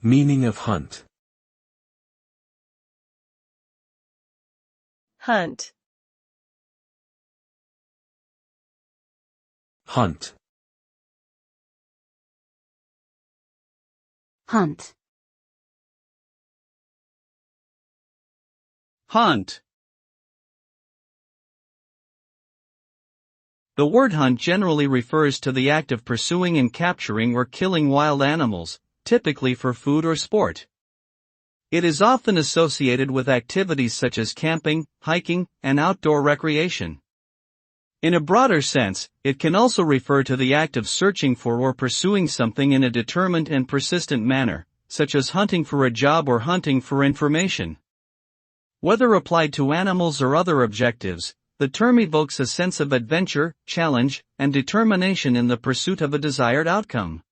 Meaning of hunt. Hunt. Hunt. Hunt. Hunt. The word hunt generally refers to the act of pursuing and capturing or killing wild animals, typically for food or sport. It is often associated with activities such as camping, hiking, and outdoor recreation. In a broader sense, it can also refer to the act of searching for or pursuing something in a determined and persistent manner, such as hunting for a job or hunting for information. Whether applied to animals or other objectives, the term evokes a sense of adventure, challenge, and determination in the pursuit of a desired outcome.